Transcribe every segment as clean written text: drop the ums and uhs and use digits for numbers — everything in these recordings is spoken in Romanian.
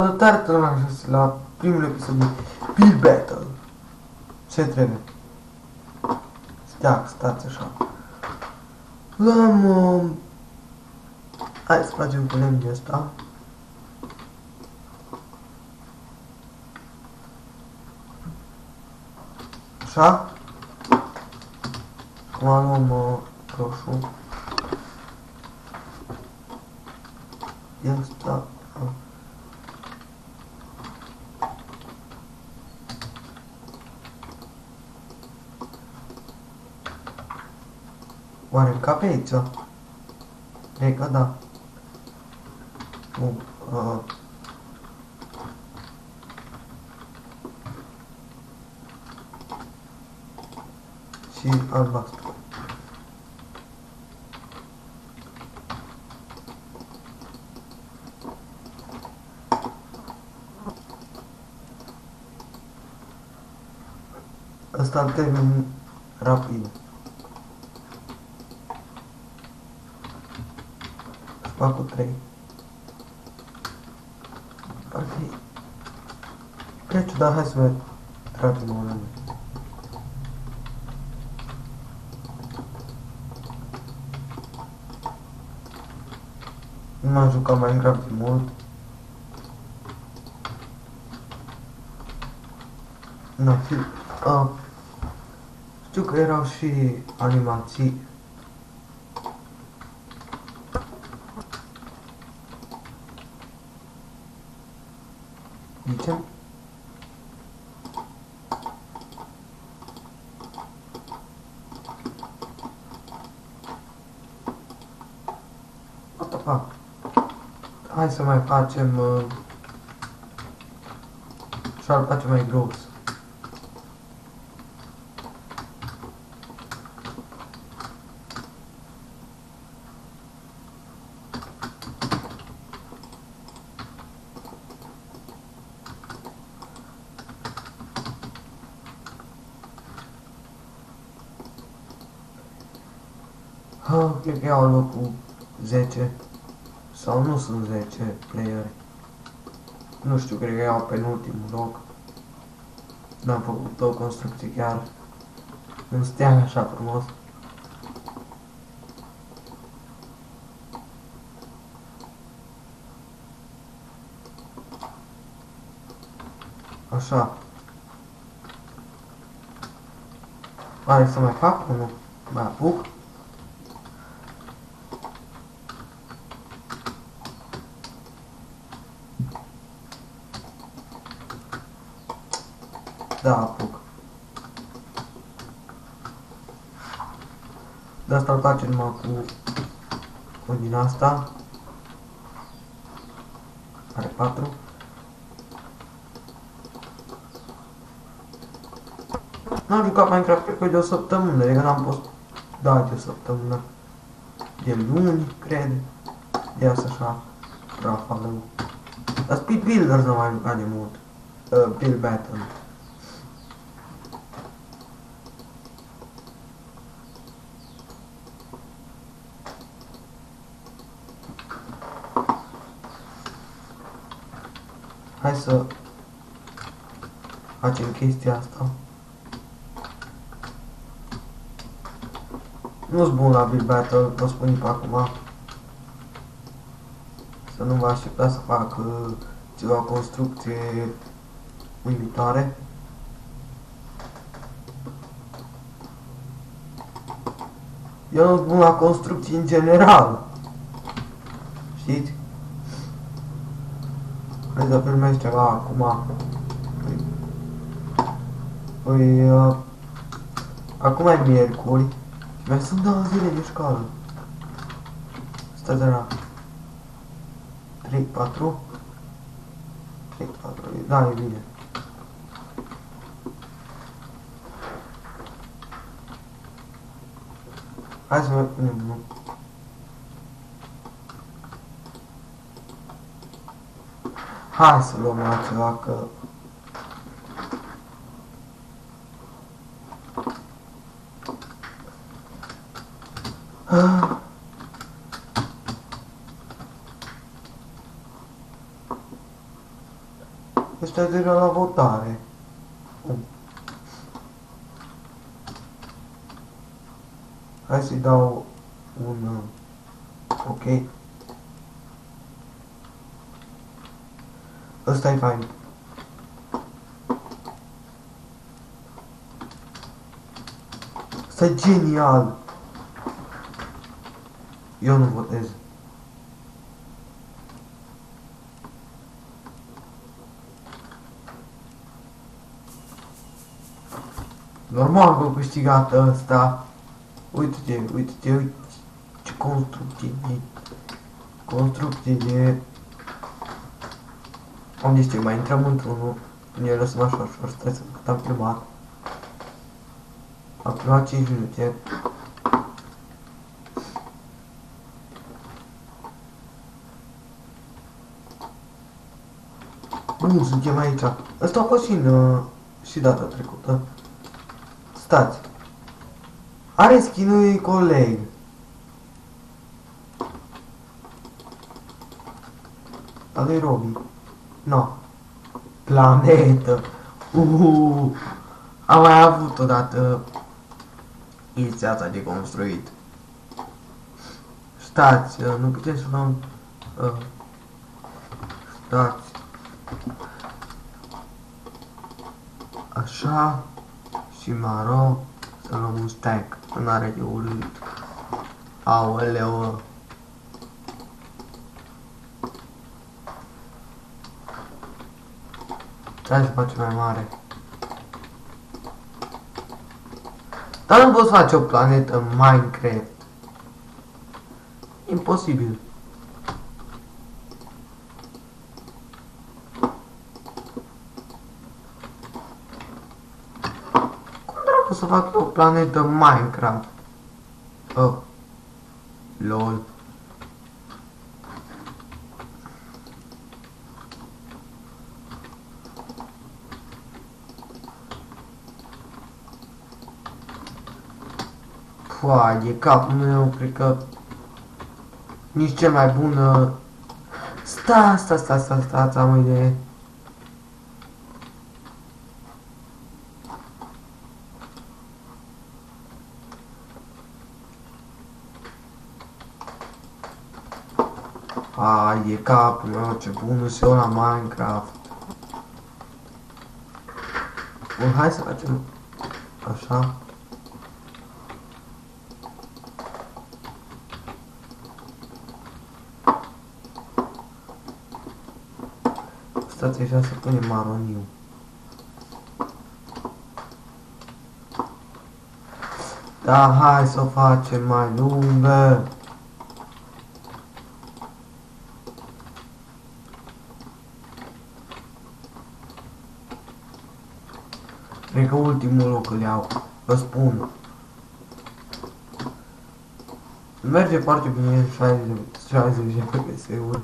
Salutare tuturor la primul episod de Build Battle. Ce trebuie? Stați așa. Hai să facem cu lemnul ăsta. Așa. Acum luăm roșu. Ăsta. Oare încape aici? Cred că da. Și albastru. Asta îl termin rapid. Fac cu 3. Ar fi prea ciudat, hai să mai tragem o lume. Nu m-am jucat Minecraft de mult. Nu, știu că erau și animații. Zicem? Hai să mai facem și al facem mai gros. Cred că iau locul 10 sau nu sunt 10 playeri. Nu știu, cred că iau penultimul loc. N-am făcut o construcție chiar în steag așa frumos. Așa. Hai să mai fac unul. Mai apuc. Da, apuc. De asta îl facem numai cu din asta. Are 4. N-am jucat Minecraft cred că de o săptămână, adică n-am fost. Da, de o săptămână. De luni, cred. De asta așa. Rafalău. Dar Speed Builders n-am mai jucat de mult. Build Battle. Hai să facem chestia asta. Nu-s bun la Build Battle, vă spun pe acum. Să nu vă așteptați să fac ceva construcție uimitoare. Eu nu-s bun la construcții în general. Știți? Hai să filmez ceva acum. Păi, acum e miercuri și mai sunt 2 zile de școală. Stai de la 3, 4. 3, 4, da, e bine. Hai să mai punem unul. Hai să luăm altceva, că... Ăștia deja la votare. Hai să-i dau un... ok. Ăsta e fain. Ăsta e genial. Eu nu votez. Normal că a câștigat ăsta. Uite-te, uite-te, uite ce construcție e. Construcție e. Unde știu, mai intrăm într-unul. Ne lăsăm așa ușor, stai să cât am filmat. Am filmat 5 minute. Nu, suntem aici. Ăsta a fost și data trecută. Stați. Are skin-ul coleg. Dar lui Robi. No. Planetă. Am mai avut odată chestia asta de construit. Stați, nu putem să luăm... stați. Așa. Și maro. Să luăm un stack. Nu are de urât. Aoleu. Hai să facem mai mare. Dar nu poți face o planetă în Minecraft. Imposibil. Cum dracu să fac o planetă în Minecraft? Oh. LOL. Foaie, capul meu, cred că nici cel mai bun... Stați, am o idee. Foaie, capul meu, ce bun și eu la Minecraft. Bun, hai să facem așa. Stați așa să punem maroniu. Da, hai să o facem mai lungă. Cred că ultimul loc îl iau, vă spun. Merge foarte bine 60 de FPS-uri.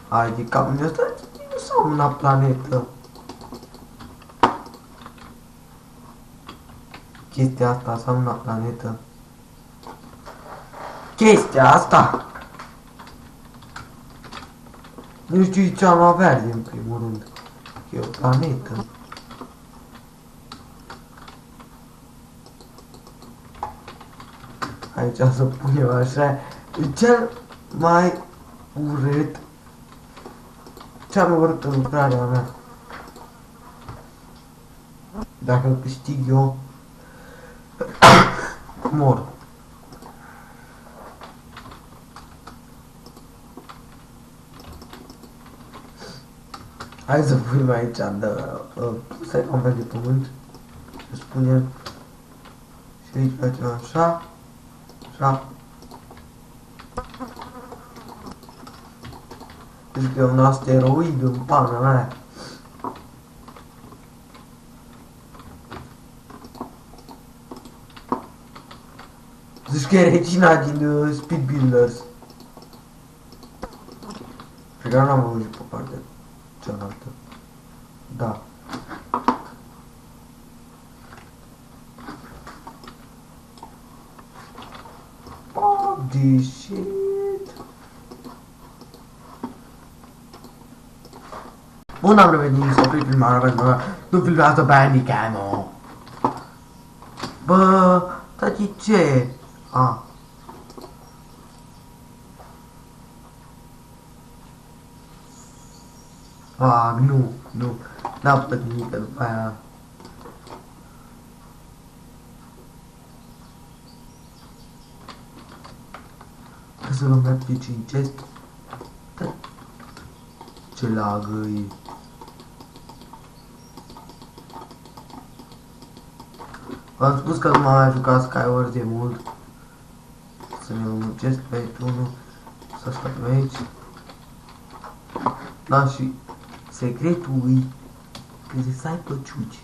Hai de capul meu, ăsta nu sau una planetă. Chestia asta sau una planetă. Chestia asta! Nu știu ce am avea în primul rând. E o planetă. Aici să punem așa. E cel mai urât. Cea mai urâtă lucrarea mea. Dacă câștig eu, mor. Hai să punem aici, să-i am de pământ. Să spunem. Și aici facem așa. Așa. Zic că e un asteroid în pana mea. Zici că e regina din Speed Builders. Pe care n-am văzut pe partea cealaltă. Da. Oh, this shit. Bun, am revenit să oprim filmarea pentru că nu filmează pe Handycam-ul. Bă, tati, ce? A. A, nu, n-am plătit nimic după aia. Că să luăm repede 5 chest. Ce lagă e. V-am spus că nu m-am mai jucat Skyward de mult. Să ne luăm un chest pe unul. Să stăm aici. Da, și secretul e că să ai păciuci.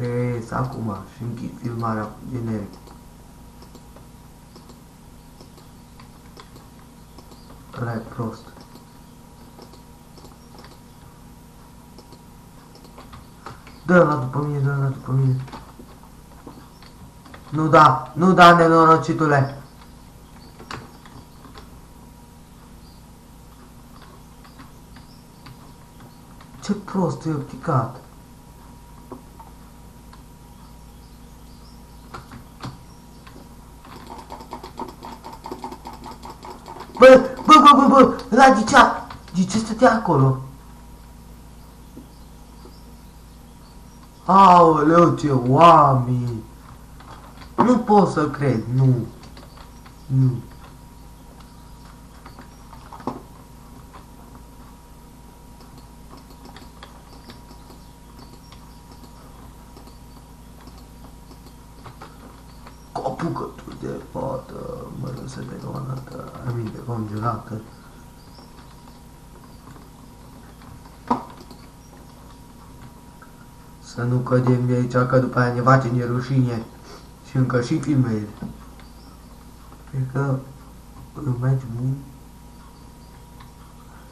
Ies acum și închid filmarea generic. Ăla e prost. Dă-l după mine, dă-l după mine. Nu da, nenorocitule. Ce prost e opticat. Bă, ăla de ce stătea acolo? Aoleu, ce oameni! Nu pot să cred, nu. Apucă-tu de fată, mă lăsă de donată, aminte congelată. Să nu cădem de aici, că după aia ne face de rușine și încă și filmez. Cred că îl mergi bun.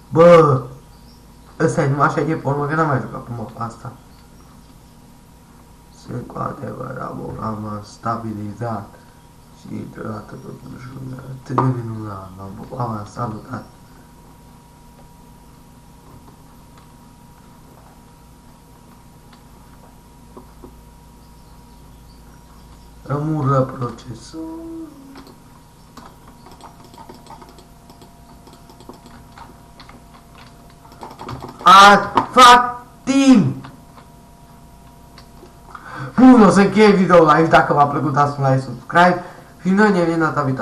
Bă! Ăsta e numai așa de pormă, că n-am mai jucat până asta. Sunt cu adevărat, bă, am stabilizat și deodată totuși atât de minunat, am salutat. Rămură procesul. Fac timp! Bun, o să încheie video live. Dacă v-a plăcut, dați un like, subscribe și noi ne vedem data viitoare.